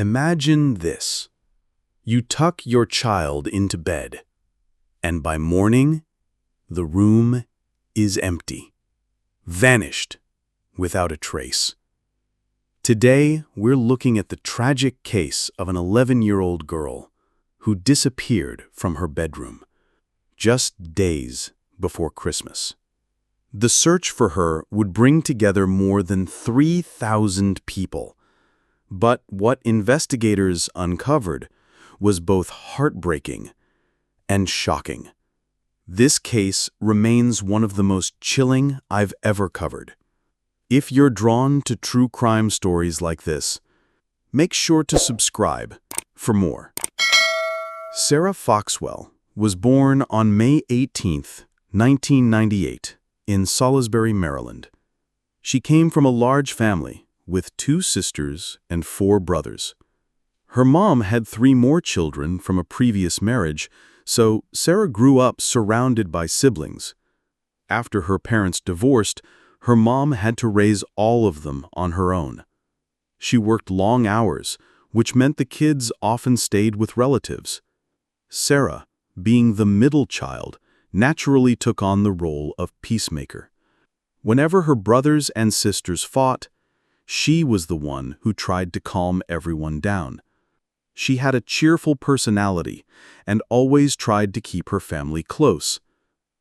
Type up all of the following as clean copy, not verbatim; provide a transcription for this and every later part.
Imagine this. You tuck your child into bed, and by morning, the room is empty, vanished, without a trace. Today, we're looking at the tragic case of an 11-year-old girl who disappeared from her bedroom just days before Christmas. The search for her would bring together more than 3,000 people. But what investigators uncovered was both heartbreaking and shocking. This case remains one of the most chilling I've ever covered. If you're drawn to true crime stories like this, make sure to subscribe for more. Sarah Foxwell was born on May 18, 1998, in Salisbury, Maryland. She came from a large family with 2 sisters and 4 brothers. Her mom had 3 more children from a previous marriage, so Sarah grew up surrounded by siblings. After her parents divorced, her mom had to raise all of them on her own. She worked long hours, which meant the kids often stayed with relatives. Sarah, being the middle child, naturally took on the role of peacemaker. Whenever her brothers and sisters fought, she was the one who tried to calm everyone down. She had a cheerful personality and always tried to keep her family close.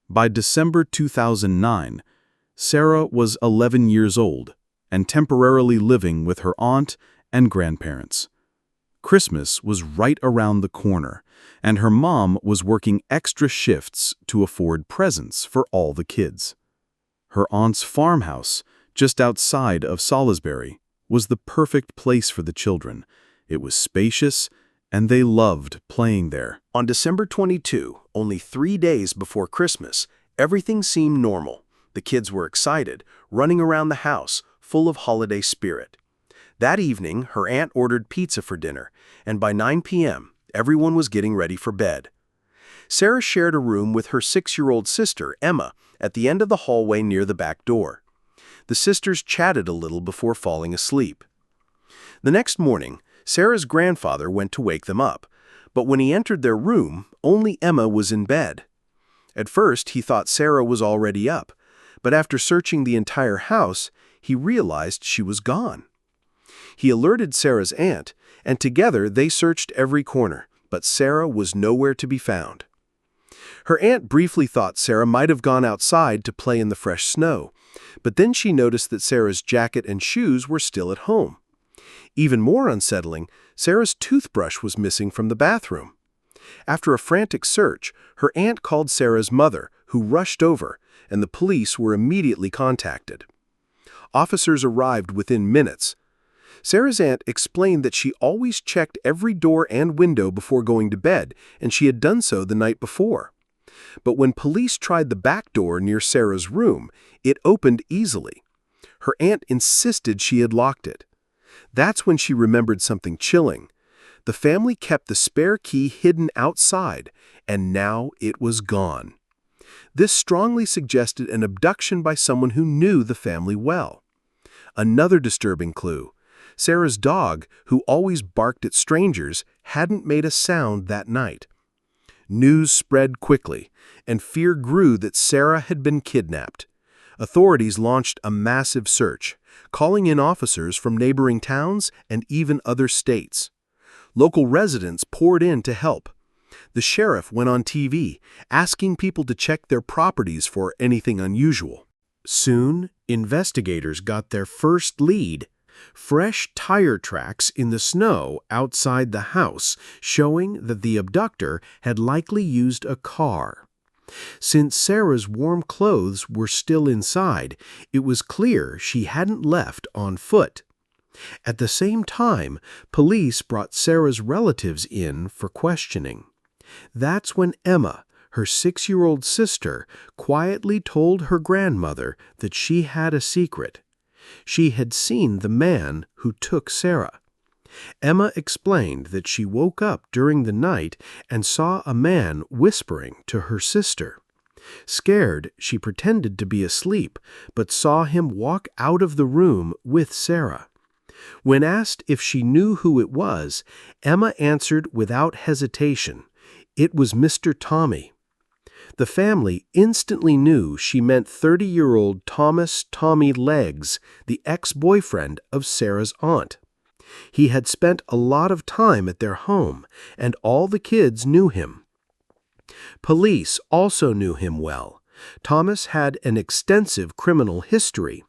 By December 2009, Sarah was 11 years old and temporarily living with her aunt and grandparents. Christmas was right around the corner, and her mom was working extra shifts to afford presents for all the kids. Her aunt's farmhouse, just outside of Salisbury, was the perfect place for the children. It was spacious, and they loved playing there. On December 22, only 3 days before Christmas, everything seemed normal. The kids were excited, running around the house, full of holiday spirit. That evening, her aunt ordered pizza for dinner, and by 9 p.m., everyone was getting ready for bed. Sarah shared a room with her 6-year-old sister, Emma, at the end of the hallway near the back door. The sisters chatted a little before falling asleep. The next morning, Sarah's grandfather went to wake them up, but when he entered their room, only Emma was in bed. At first, he thought Sarah was already up, but after searching the entire house, he realized she was gone. He alerted Sarah's aunt, and together they searched every corner, but Sarah was nowhere to be found. Her aunt briefly thought Sarah might have gone outside to play in the fresh snow, but then she noticed that Sarah's jacket and shoes were still at home. Even more unsettling, Sarah's toothbrush was missing from the bathroom. After a frantic search, her aunt called Sarah's mother, who rushed over, and the police were immediately contacted. Officers arrived within minutes. Sarah's aunt explained that she always checked every door and window before going to bed, and she had done so the night before. But when police tried the back door near Sarah's room, it opened easily. Her aunt insisted she had locked it. That's when she remembered something chilling. The family kept the spare key hidden outside, and now it was gone. This strongly suggested an abduction by someone who knew the family well. Another disturbing clue: Sarah's dog, who always barked at strangers, hadn't made a sound that night. News spread quickly, and fear grew that Sarah had been kidnapped. Authorities launched a massive search, calling in officers from neighboring towns and even other states. Local residents poured in to help. The sheriff went on TV, asking people to check their properties for anything unusual. Soon, investigators got their first lead: fresh tire tracks in the snow outside the house, showing that the abductor had likely used a car. Since Sarah's warm clothes were still inside, it was clear she hadn't left on foot. At the same time, police brought Sarah's relatives in for questioning. That's when Emma, her 6-year-old sister, quietly told her grandmother that she had a secret. She had seen the man who took Sarah. Emma explained that she woke up during the night and saw a man whispering to her sister. Scared, she pretended to be asleep, but saw him walk out of the room with Sarah. When asked if she knew who it was, Emma answered without hesitation. It was Mr. Tommy. The family instantly knew she meant 30-year-old Thomas "Tommy" Leggs, the ex-boyfriend of Sarah's aunt. He had spent a lot of time at their home, and all the kids knew him. Police also knew him well. Thomas had an extensive criminal history.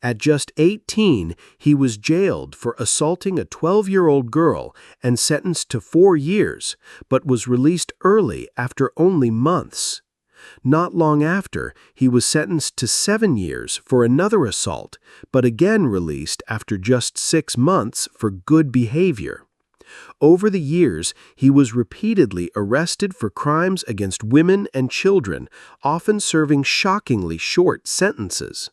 At just 18, he was jailed for assaulting a 12-year-old girl and sentenced to 4 years, but was released early after only months. Not long after, he was sentenced to 7 years for another assault, but again released after just 6 months for good behavior. Over the years, he was repeatedly arrested for crimes against women and children, often serving shockingly short sentences.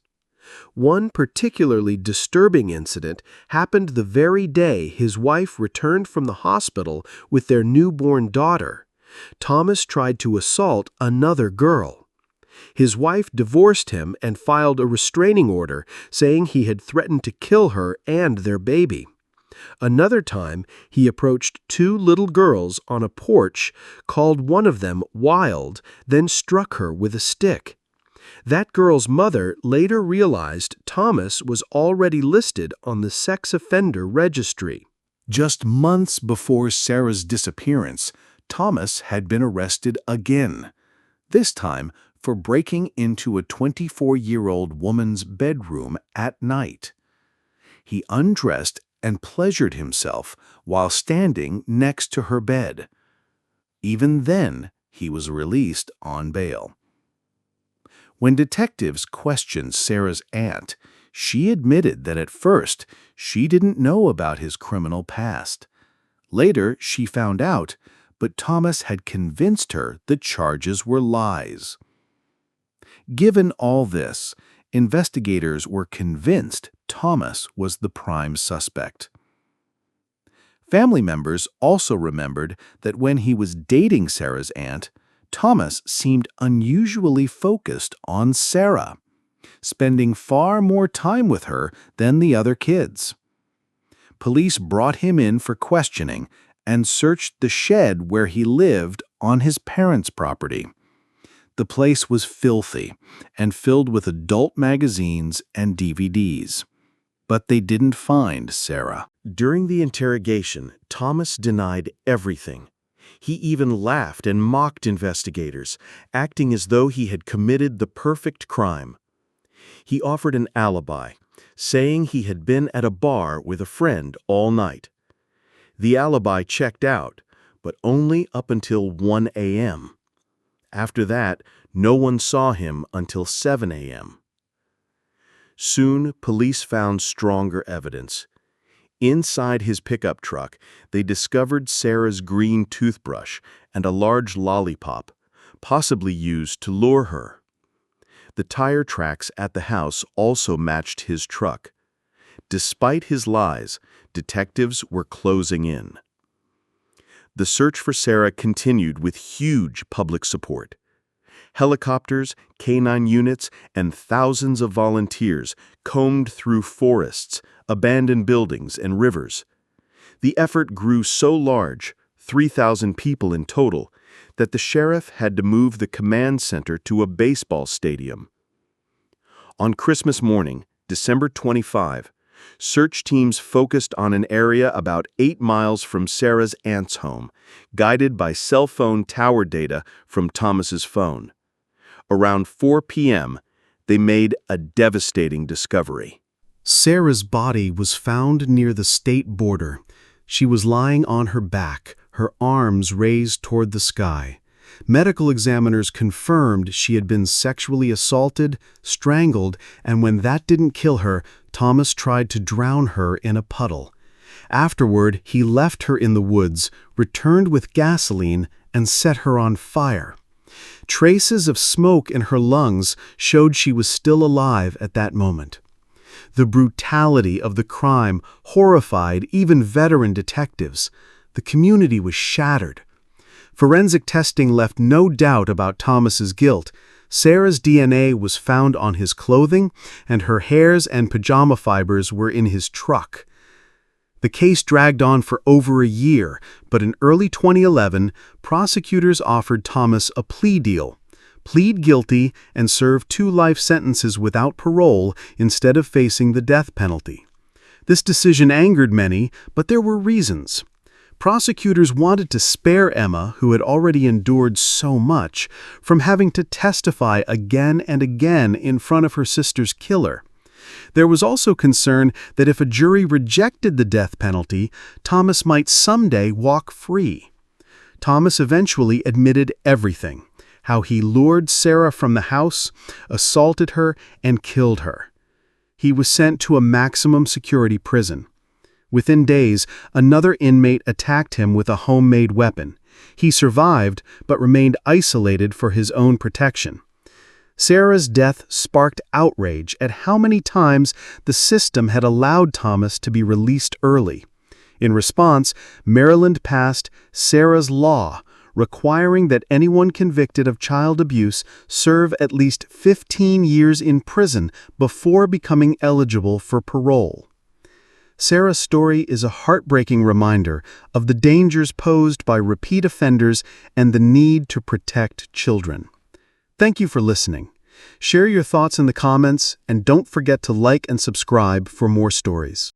One particularly disturbing incident happened the very day his wife returned from the hospital with their newborn daughter. Thomas tried to assault another girl. His wife divorced him and filed a restraining order, saying he had threatened to kill her and their baby. Another time, he approached 2 little girls on a porch, called one of them Wild, then struck her with a stick. That girl's mother later realized Thomas was already listed on the sex offender registry. Just months before Sarah's disappearance, Thomas had been arrested again, this time for breaking into a 24-year-old woman's bedroom at night. He undressed and pleasured himself while standing next to her bed. Even then, he was released on bail. When detectives questioned Sarah's aunt, she admitted that at first she didn't know about his criminal past. Later, she found out, but Thomas had convinced her the charges were lies. Given all this, investigators were convinced Thomas was the prime suspect. Family members also remembered that when he was dating Sarah's aunt, Thomas seemed unusually focused on Sarah, spending far more time with her than the other kids. Police brought him in for questioning and searched the shed where he lived on his parents' property. The place was filthy and filled with adult magazines and DVDs. But they didn't find Sarah. During the interrogation, Thomas denied everything. He even laughed and mocked investigators, acting as though he had committed the perfect crime. He offered an alibi, saying he had been at a bar with a friend all night. The alibi checked out, but only up until 1 a.m. After that, no one saw him until 7 a.m. Soon, police found stronger evidence. Inside his pickup truck, they discovered Sarah's green toothbrush and a large lollipop, possibly used to lure her. The tire tracks at the house also matched his truck. Despite his lies, detectives were closing in. The search for Sarah continued with huge public support. Helicopters, canine units, and thousands of volunteers combed through forests, abandoned buildings, and rivers. The effort grew so large, 3,000 people in total, that the sheriff had to move the command center to a baseball stadium. On Christmas morning, December 25, search teams focused on an area about 8 miles from Sarah's aunt's home, guided by cell phone tower data from Thomas's phone. Around 4 p.m., they made a devastating discovery. Sarah's body was found near the state border. She was lying on her back, her arms raised toward the sky. Medical examiners confirmed she had been sexually assaulted, strangled, and when that didn't kill her, Thomas tried to drown her in a puddle. Afterward, he left her in the woods, returned with gasoline, and set her on fire. Traces of smoke in her lungs showed she was still alive at that moment. The brutality of the crime horrified even veteran detectives. The community was shattered. Forensic testing left no doubt about Thomas's guilt. Sarah's DNA was found on his clothing, and her hairs and pajama fibers were in his truck. The case dragged on for over a year, but in early 2011, prosecutors offered Thomas a plea deal. Plead guilty and serve 2 life sentences without parole instead of facing the death penalty. This decision angered many, but there were reasons. Prosecutors wanted to spare Emma, who had already endured so much, from having to testify again and again in front of her sister's killer. There was also concern that if a jury rejected the death penalty, Thomas might someday walk free. Thomas eventually admitted everything: how he lured Sarah from the house, assaulted her, and killed her. He was sent to a maximum security prison. Within days, another inmate attacked him with a homemade weapon. He survived, but remained isolated for his own protection. Sarah's death sparked outrage at how many times the system had allowed Thomas to be released early. In response, Maryland passed Sarah's Law, requiring that anyone convicted of child abuse serve at least 15 years in prison before becoming eligible for parole. Sarah's story is a heartbreaking reminder of the dangers posed by repeat offenders and the need to protect children. Thank you for listening. Share your thoughts in the comments, and don't forget to like and subscribe for more stories.